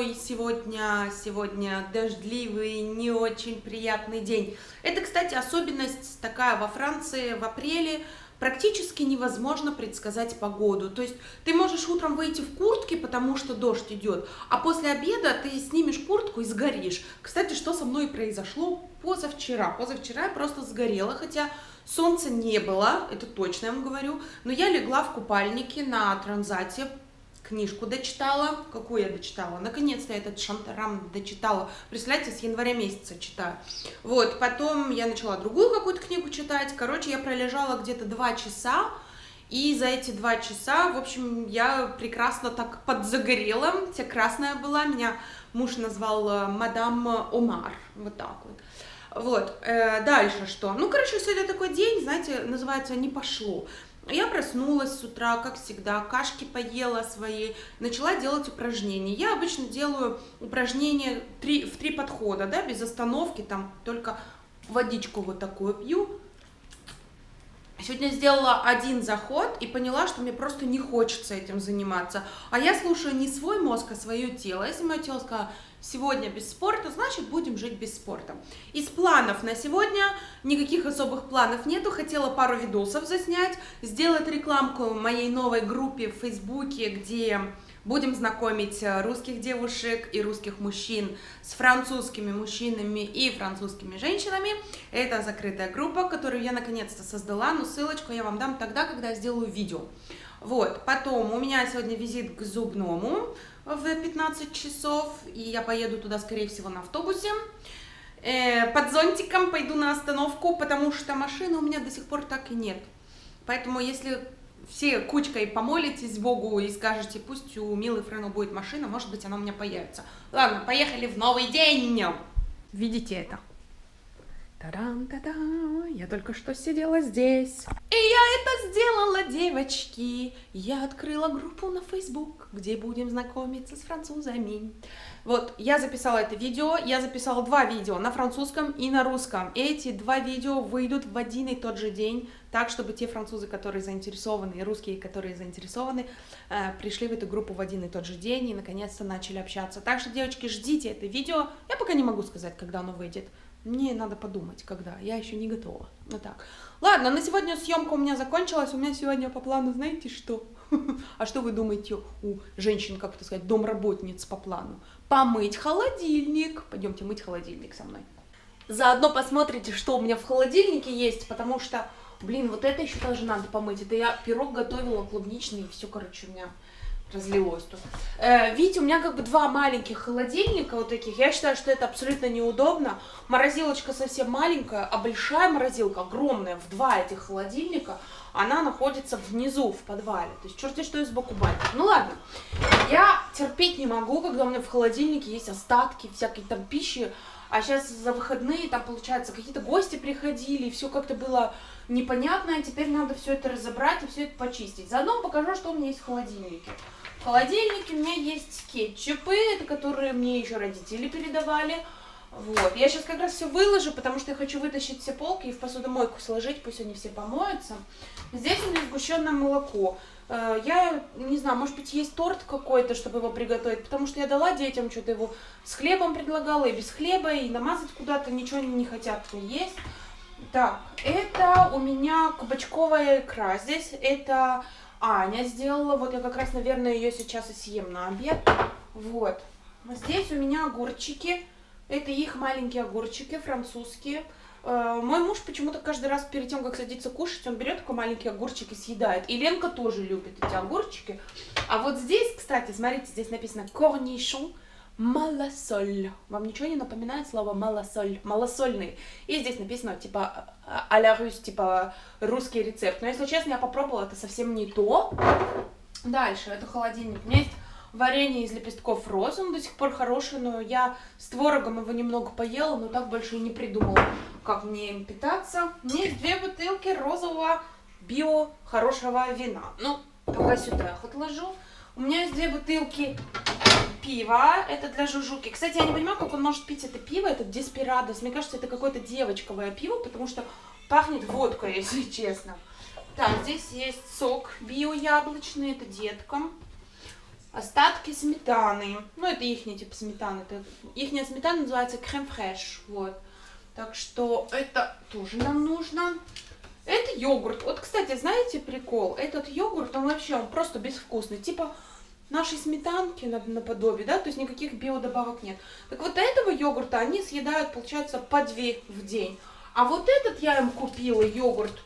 домой сегодня дождливый, не очень приятный день. Это, кстати, особенность такая во Франции в апреле. Практически невозможно предсказать погоду. То есть ты можешь утром выйти в куртке, потому что дождь идет, а после обеда ты снимешь куртку и сгоришь. Кстати, что со мной произошло позавчера. Позавчера я просто сгорела, хотя солнца не было, это точно я вам говорю, но я легла в купальнике на Трансате, книжку дочитала. Какую я дочитала? Наконец-то я этот Шантарам дочитала. Представляете, с января месяца читаю. Вот, потом я начала другую какую-то книгу читать. Короче, я пролежала где-то 2 часа. И за эти 2 часа, в общем, я прекрасно так подзагорела. Вся красная была. Меня муж назвал мадам Омар. Вот так вот. Вот, дальше что? Ну, короче, сегодня такой день, знаете, называется «не пошло». Я проснулась с утра, как всегда, кашки поела свои, начала делать упражнения. Я обычно делаю упражнения в 3 подхода, да, без остановки, там только водичку вот такую пью. Сегодня сделала 1 заход и поняла, что мне просто не хочется этим заниматься. А я слушаю не свой мозг, а свое тело. Если мое тело сказало: сегодня без спорта, значит будем жить без спорта. Из планов на сегодня никаких особых планов нету. Хотела пару видосов заснять, сделать рекламку моей новой группе в Фейсбуке, где будем знакомить русских девушек и русских мужчин с французскими мужчинами и французскими женщинами. Это закрытая группа, которую я наконец-то создала, но ссылочку я вам дам тогда, когда я сделаю видео. Вот, потом у меня сегодня визит к зубному в 15 часов, и я поеду туда, скорее всего, на автобусе. Под зонтиком пойду на остановку, потому что машины у меня до сих пор так и нет. Поэтому, если все кучкой помолитесь Богу и скажете, пусть у милой Френу будет машина, может быть, она у меня появится. Ладно, поехали в новый день. Видите это? Тарам-та-да, я только что сидела здесь. И я это сделала, девочки. Я открыла группу на Facebook, где будем знакомиться с французами. Вот, я записала это видео, я записала 2 видео на французском и на русском. Эти 2 видео выйдут в один и тот же день, так, чтобы те французы, которые заинтересованы, и русские, которые заинтересованы, пришли в эту группу в один и тот же день и, наконец-то, начали общаться. Так что, девочки, ждите это видео. Я пока не могу сказать, когда оно выйдет. Мне надо подумать, когда. Я еще не готова. Вот так. Ладно, на сегодня съемка у меня закончилась. У меня сегодня по плану, знаете что? А что вы думаете у женщин, как это сказать, домработниц по плану? Помыть холодильник. Пойдемте мыть холодильник со мной. Заодно посмотрите, что у меня в холодильнике есть, потому что, блин, вот это еще тоже надо помыть. Это я пирог готовила клубничный, и все, короче, у меня разлилось тут. Видите, у меня как бы 2 маленьких холодильника вот таких. Я считаю, что это абсолютно неудобно. Морозилочка совсем маленькая, а большая морозилка, огромная, в 2 этих холодильника, она находится внизу, в подвале. То есть черти что и сбоку баньки. Ну ладно, я терпеть не могу, когда у меня в холодильнике есть остатки всякой там пищи. А сейчас за выходные там, получается, какие-то гости приходили, и все как-то было непонятно, и теперь надо все это разобрать и все это почистить. Заодно покажу, что у меня есть в холодильнике. В холодильнике у меня есть кетчупы, это которые мне еще родители передавали. Вот. Я сейчас как раз все выложу, потому что я хочу вытащить все полки и в посудомойку сложить, пусть они все помоются. Здесь у меня сгущенное молоко. Я не знаю, может быть, есть торт какой-то, чтобы его приготовить, потому что я дала детям что-то его с хлебом предлагала, и без хлеба, и намазать куда-то, ничего не хотят есть. Так, это у меня кабачковая икра здесь, это Аня сделала, вот я как раз, наверное, ее сейчас и съем на обед. Вот, здесь у меня огурчики, это их маленькие огурчики, французские. Мой муж почему-то каждый раз перед тем, как садиться кушать, он берет такой маленький огурчик и съедает. И Ленка тоже любит эти огурчики. А вот здесь, кстати, смотрите, здесь написано cornichon малосоль. Вам ничего не напоминает слово малосоль? Малосольный. И здесь написано типа а ля рус, типа русский рецепт. Но если честно, я попробовала, это совсем не то. Дальше, это холодильник. У меня есть варенье из лепестков роз, он до сих пор хороший, но я с творогом его немного поела, но так больше и не придумала, как мне им питаться. У меня есть 2 бутылки розового био хорошего вина. Ну, пока сюда их отложу. У меня есть 2 бутылки пива, это для Жужуки. Кстати, я не понимаю, как он может пить это пиво, это Деспирадос. Мне кажется, это какое-то девочковое пиво, потому что пахнет водкой, если честно. Так, здесь есть сок био-яблочный, это деткам. остатки сметаны. Ну, это ихний тип сметаны. Ихняя сметана называется крем-фреш. Вот. Так что это тоже нам нужно. Это йогурт. Вот, кстати, знаете прикол? Этот йогурт, он вообще, он просто безвкусный. Типа нашей сметанки наподобие, да? То есть никаких биодобавок нет. Так вот, этого йогурта они съедают, получается, по 2 в день. А вот этот я им купила, йогурт,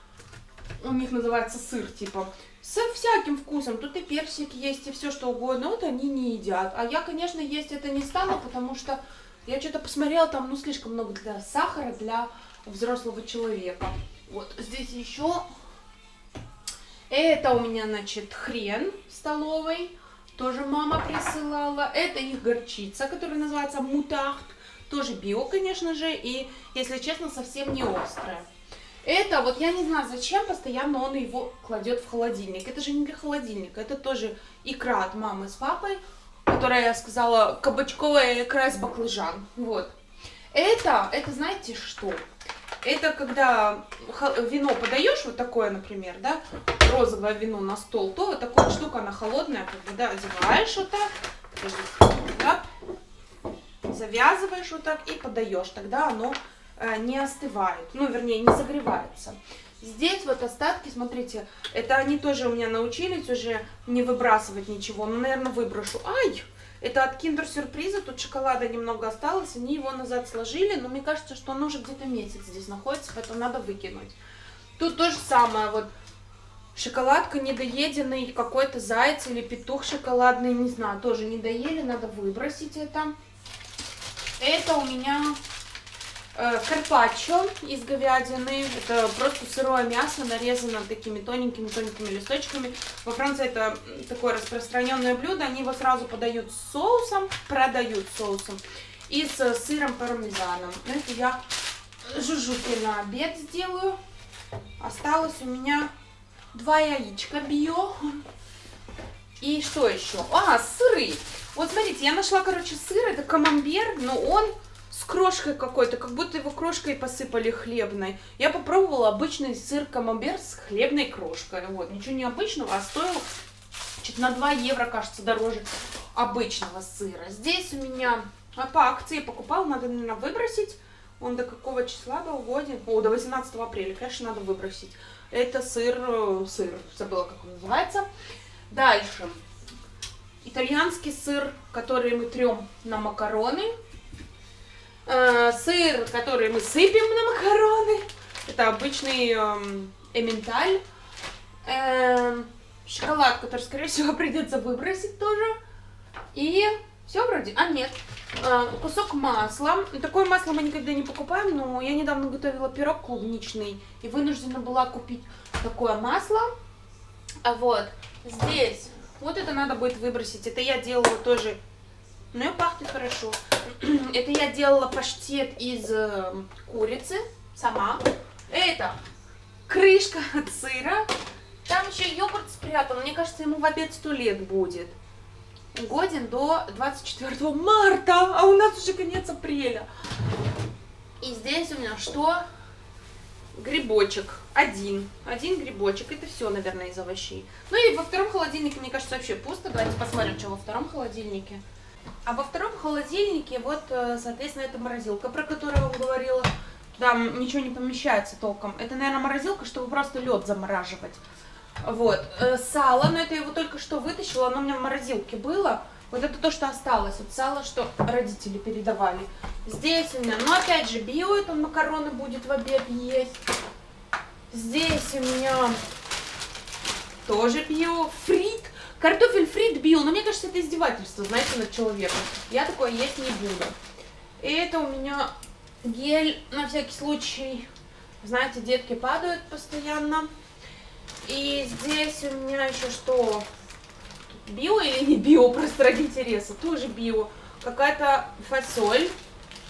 у них называется сыр, типа, со всяким вкусом. Тут и персик есть, и все что угодно. Вот они не едят. А я, конечно, есть это не стану, потому что я что-то посмотрела, там, ну, слишком много для сахара для взрослого человека. Вот, здесь еще. Это у меня, значит, хрен столовый. Тоже мама присылала. Это их горчица, которая называется мутард. Тоже био, конечно же. И, если честно, совсем не острая. Это, вот я не знаю, зачем постоянно он его кладет в холодильник. Это же не для холодильника. Это тоже икра от мамы с папой, которая, я сказала, кабачковая икра из баклажан. Вот. Это знаете что? Это когда вино подаешь, вот такое, например, да, розовое вино на стол, то вот такая вот штука, она холодная, как бы, да, одеваешь вот так, завязываешь вот так и подаешь, тогда оно не остывает, ну, вернее, не загревается. Здесь вот остатки, смотрите, это они тоже у меня научились уже не выбрасывать ничего, ну, наверное, выброшу. Ай! Это от киндер-сюрприза, тут шоколада немного осталось, они его назад сложили, но мне кажется, что он уже где-то месяц здесь находится, поэтому надо выкинуть. Тут то же самое, вот шоколадка недоеденный, какой-то заяц или петух шоколадный, не знаю, тоже не доели, надо выбросить это. Это у меня карпаччо из говядины, это просто сырое мясо, нарезано такими тоненькими листочками. Во Франции это такое распространенное блюдо, они его сразу подают с соусом, продают соусом и с сыром пармезаном. Это я жужжуки на обед сделаю. Осталось у меня 2 яичка био. И что еще? Сыры. Вот смотрите, я нашла, короче, сыр, это камамбер, но он с крошкой какой-то, как будто его крошкой посыпали хлебной. Я попробовала обычный сыр камамбер с хлебной крошкой. Вот, ничего необычного, а стоил чуть на 2 евро, кажется, дороже обычного сыра. Здесь у меня по акции покупал, надо, наверное, выбросить. Он до какого числа был годен? До 18 апреля, конечно, надо выбросить. Это сыр, забыла, как он называется. Дальше. Итальянский сыр, который мы трем на макароны. Сыр, который мы сыпем на макароны. Это обычный эмменталь. Шоколад, который, скорее всего, придется выбросить тоже. И все вроде. Нет. Кусок масла. Такое масло мы никогда не покупаем, но я недавно готовила пирог клубничный и вынуждена была купить такое масло. Вот. Здесь. Вот это надо будет выбросить. Это я делала тоже. Ну и пахнет хорошо. Это я делала паштет из курицы сама. Это крышка от сыра. Там еще йогурт спрятан. Мне кажется, ему в обед 100 лет будет. Годен до 24 марта. А у нас уже конец апреля. И здесь у меня что? Грибочек. Один грибочек. Это все, наверное, из овощей. Ну и во втором холодильнике, мне кажется, вообще пусто. Давайте посмотрим, что во втором холодильнике. А во втором холодильнике, вот, соответственно, это морозилка, про которую я вам говорила. Там ничего не помещается толком. Это, наверное, морозилка, чтобы просто лед замораживать. Вот. Сало, но это я его только что вытащила, оно у меня в морозилке было. Вот это то, что осталось. Вот сало, что родители передавали. Здесь у меня, ну опять же, био, это макароны будет в обед есть. Здесь у меня тоже био, фрит. Картофель фрит био, но мне кажется, это издевательство, знаете, над человеком. Я такое есть не буду. И это у меня гель, на всякий случай. Знаете, детки падают постоянно. И здесь у меня еще что? Био или не био, просто ради интереса. Тоже био. Какая-то фасоль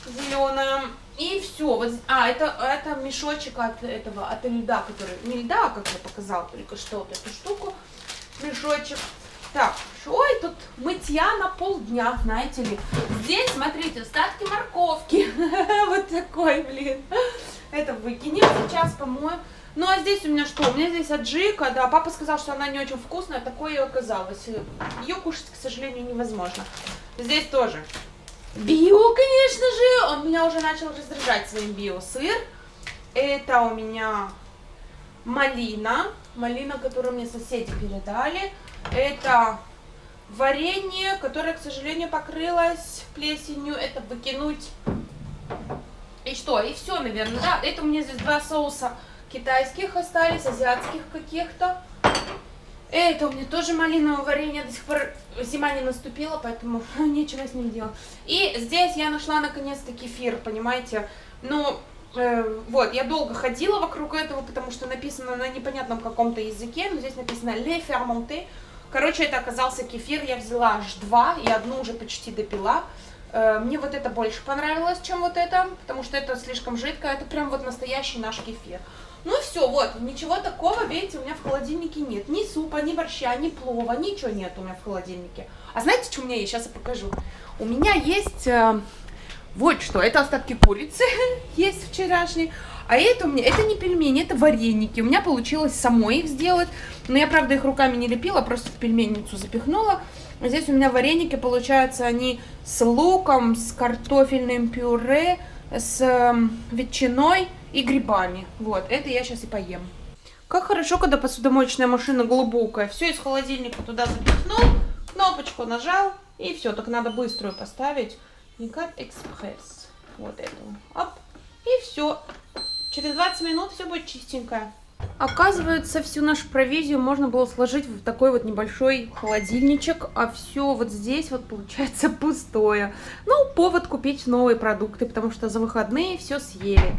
зеленая. И все. Вот, это мешочек от льда, который... Не льда, как я показала только что, вот эту штуку. Мешочек. Так, ой, тут мытья на полдня, знаете ли. Здесь, смотрите, остатки морковки. Вот такой, блин. Это выкинем сейчас, помоем. Ну, а здесь у меня что? У меня здесь аджика, да, папа сказал, что она не очень вкусная, такое и оказалось. Ее кушать, к сожалению, невозможно. Здесь тоже био, конечно же, он меня уже начал раздражать своим био-сыр. Это у меня малина, которую мне соседи передали. Это варенье, которое, к сожалению, покрылось плесенью. Это выкинуть. И что? И все, наверное, да. Это у меня здесь 2 соуса китайских остались, азиатских каких-то. Это у меня тоже малиновое варенье. До сих пор зима не наступила, поэтому нечего с ним делать. И здесь я нашла наконец-то кефир, понимаете? Ну, вот, я долго ходила вокруг этого, потому что написано на непонятном каком-то языке, но здесь написано «le fermenté». Короче, это оказался кефир, я взяла аж 2, и одну уже почти допила. Мне вот это больше понравилось, чем вот это, потому что это слишком жидкое, это прям вот настоящий наш кефир. Ну и все, вот, ничего такого, видите, у меня в холодильнике нет. Ни супа, ни борща, ни плова, ничего нет у меня в холодильнике. А знаете, что у меня есть? Сейчас я покажу. У меня есть вот что, это остатки курицы, есть вчерашние. А это у меня, это не пельмени, это вареники. У меня получилось самой их сделать, но я, правда, их руками не лепила, просто в пельменницу запихнула. Здесь у меня вареники, получаются они с луком, с картофельным пюре, с ветчиной и грибами. Вот, это я сейчас и поем. Как хорошо, когда посудомоечная машина глубокая. Все из холодильника туда запихнул, кнопочку нажал, и все. Так надо быструю поставить. Никак экспресс. Вот эту. Оп. И все. Через 20 минут все будет чистенькое. Оказывается, всю нашу провизию можно было сложить в такой вот небольшой холодильничек, а все вот здесь вот получается пустое. Ну, повод купить новые продукты, потому что за выходные все съели.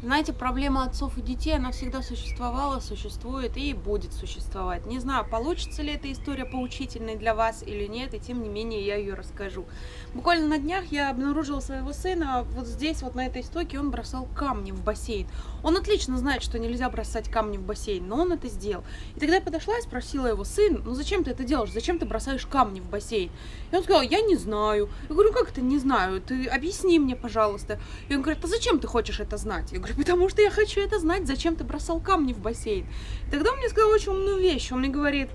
Знаете, проблема отцов и детей, она всегда существовала, существует и будет существовать. Не знаю, получится ли эта история поучительной для вас или нет, и тем не менее я ее расскажу. Буквально на днях я обнаружила своего сына вот здесь, вот на этой стойке, он бросал камни в бассейн. Он отлично знает, что нельзя бросать камни в бассейн, но он это сделал. И тогда я подошла и спросила его: сын, ну зачем ты это делаешь, зачем ты бросаешь камни в бассейн? И он сказал: я не знаю. Я говорю: как это не знаю, ты объясни мне, пожалуйста. И он говорит: а зачем ты хочешь это знать? Я говорю: потому что я хочу это знать, зачем ты бросал камни в бассейн. И тогда он мне сказал очень умную вещь, он мне говорит: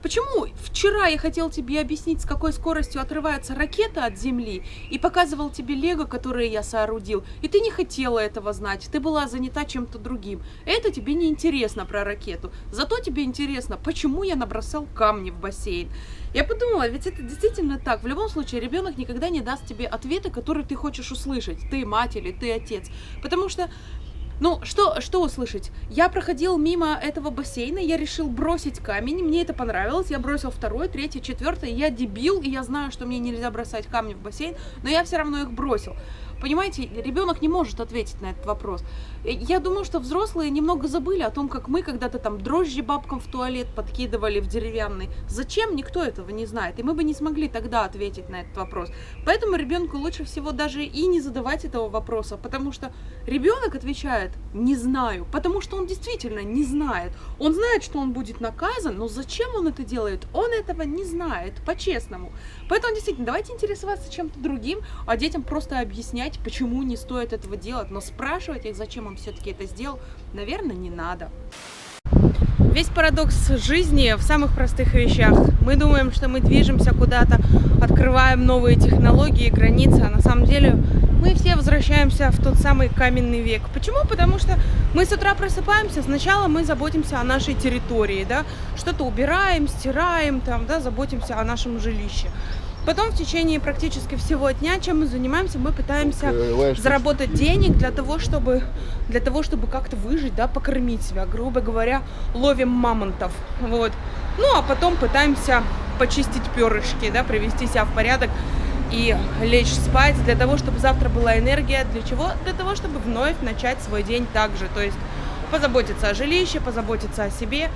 почему вчера я хотел тебе объяснить, с какой скоростью отрывается ракета от Земли, и показывал тебе лего, которое я соорудил, и ты не хотела этого знать, ты была занята чем-то другим. Это тебе не интересно про ракету, зато тебе интересно, почему я набросал камни в бассейн. Я подумала, ведь это действительно так. В любом случае, ребенок никогда не даст тебе ответы, которые ты хочешь услышать, ты мать или ты отец, потому что ну, что услышать? Я проходил мимо этого бассейна, я решил бросить камень, мне это понравилось, я бросил 2, 3, 4, я дебил, и я знаю, что мне нельзя бросать камни в бассейн, но я все равно их бросил. Понимаете, ребенок не может ответить на этот вопрос. Я думаю, что взрослые немного забыли о том, как мы когда-то там дрожжи бабкам в туалет подкидывали в деревянный. Зачем? Никто этого не знает. И мы бы не смогли тогда ответить на этот вопрос. Поэтому ребенку лучше всего даже и не задавать этого вопроса, потому что ребенок отвечает: не знаю, потому что он действительно не знает. Он знает, что он будет наказан, но зачем он это делает? Он этого не знает, по-честному. Поэтому действительно, давайте интересоваться чем-то другим, а детям просто объяснять, почему не стоит этого делать, но спрашивать их, зачем он все-таки это сделал, наверное, не надо. Весь парадокс жизни в самых простых вещах. Мы думаем, что мы движемся куда-то, открываем новые технологии, границы, а на самом деле мы все возвращаемся в тот самый каменный век. Почему? Потому что мы с утра просыпаемся, сначала мы заботимся о нашей территории, да, что-то убираем, стираем, там, да, заботимся о нашем жилище. Потом в течение практически всего дня, чем мы занимаемся, мы пытаемся заработать денег для того, чтобы как-то выжить, да, покормить себя, грубо говоря, ловим мамонтов, вот. Ну, а потом пытаемся почистить перышки, да, привести себя в порядок и лечь спать для того, чтобы завтра была энергия. Для чего? Для того, чтобы вновь начать свой день так же, то есть позаботиться о жилище, позаботиться о себе.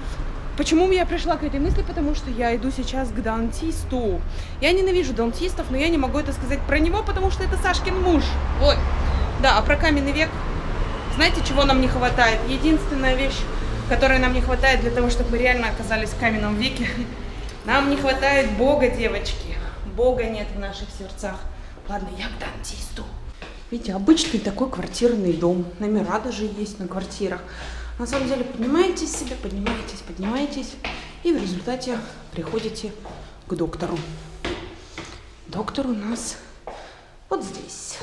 Почему я пришла к этой мысли? Потому что я иду сейчас к дантисту. Я ненавижу дантистов, но я не могу это сказать про него, потому что это Сашкин муж. Вот. Да, а про каменный век, знаете, чего нам не хватает? Единственная вещь, которой нам не хватает для того, чтобы мы реально оказались в каменном веке, нам не хватает Бога, девочки. Бога нет в наших сердцах. Ладно, я к дантисту. Видите, обычный такой квартирный дом. Номера даже есть на квартирах. На самом деле поднимаетесь себе, поднимаетесь. И в результате приходите к доктору. Доктор у нас вот здесь.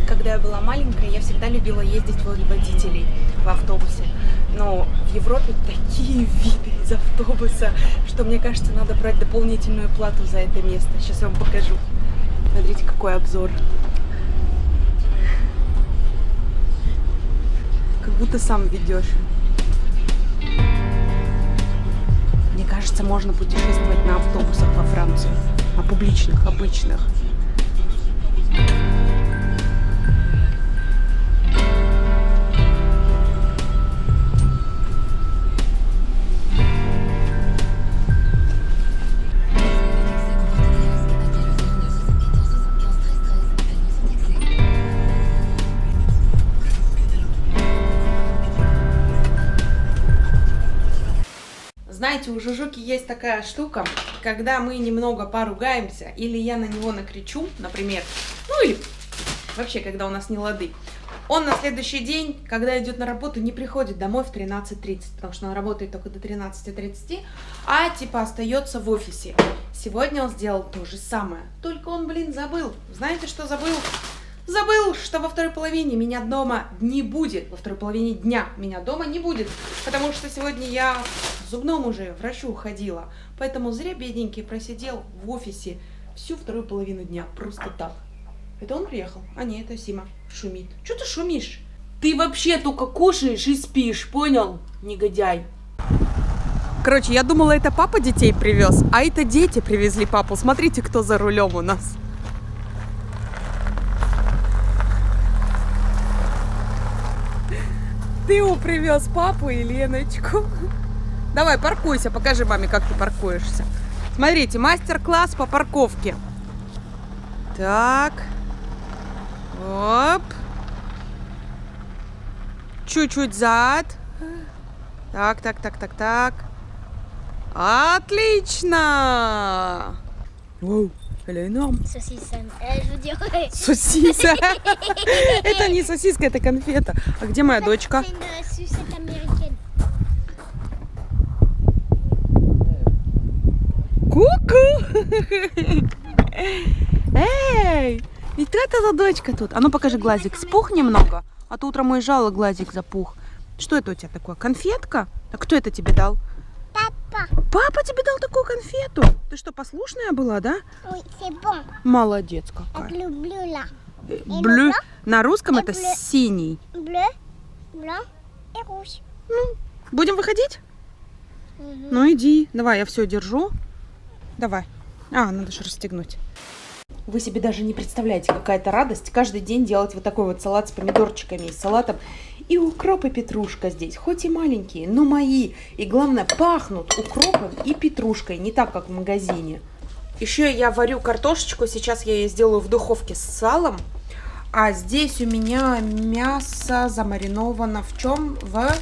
Когда я была маленькая, я всегда любила ездить в водителей в автобусе. Но в Европе такие виды из автобуса, что мне кажется, надо брать дополнительную плату за это место. Сейчас я вам покажу. Смотрите, какой обзор. Как будто сам ведешь. Мне кажется, можно путешествовать на автобусах во Франции. На публичных, обычных. Знаете, у Жужуки есть такая штука, когда мы немного поругаемся, или я на него накричу, например, ну или вообще, когда у нас не лады, он на следующий день, когда идет на работу, не приходит домой в 13:30, потому что он работает только до 13:30, а типа остается в офисе. Сегодня он сделал то же самое, только он, блин, забыл. Знаете, что забыл? Забыл, что во второй половине меня дома не будет. Во второй половине дня меня дома не будет. Потому что сегодня я к зубному уже врачу ходила. Поэтому зря бедненький просидел в офисе всю вторую половину дня. Просто так. Это он приехал? А нет, это Сима шумит. Что ты шумишь? Ты вообще только кушаешь и спишь, понял? Негодяй. Короче, я думала, это папа детей привез, а это дети привезли папу. Смотрите, кто за рулем у нас. Ты его привез, папу и Леночку. Давай, паркуйся, покажи маме, как ты паркуешься. Смотрите, мастер-класс по парковке. Так. Оп. Чуть-чуть зад. Так. Отлично! Воу, Елена. Сосиса, je veux dire. Сосиса. Это не сосиска, это конфета. А где моя дочка? C'est une sucette américaine. Ку-ку! Эй! И кто это за дочка тут? А ну покажи глазик. Спух немного? А то утром уезжала, глазик запух. Что это у тебя такое? Конфетка? А кто это тебе дал? Papa. Папа тебе дал такую конфету? Ты что, послушная была, да? Oui, c'est bon. Молодец Avec какая. le bleu là. Блю. На русском И это блю. синий. Bleu, blanc et rouge. Ну, будем выходить? Mhm. Ну иди. Давай, я все держу. Давай. А, надо же расстегнуть. Вы себе даже не представляете, какая это радость каждый день делать вот такой вот салат с помидорчиками и с салатом. И укроп и петрушка здесь, хоть и маленькие, но мои. И главное, пахнут укропом и петрушкой, не так, как в магазине. Еще я варю картошечку, сейчас я ее сделаю в духовке с салом. А здесь у меня мясо замариновано в чем? В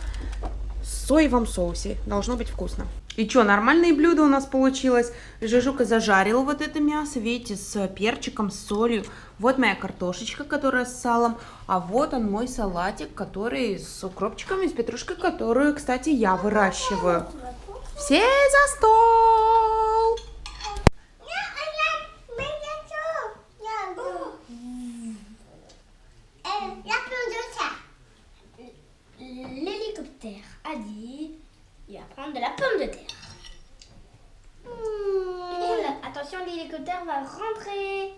соевом соусе. Должно быть вкусно. И что, нормальное блюдо у нас получилось. Жижука зажарила вот это мясо, видите, с перчиком, с солью. Вот моя картошечка, которая с салом. А вот он мой салатик, который с укропчиком и с петрушкой, которую, кстати, я выращиваю. Все за стол! L'hélicoptère a dit il va prendre de la pomme de terre. Attention, l'hélicoptère va rentrer.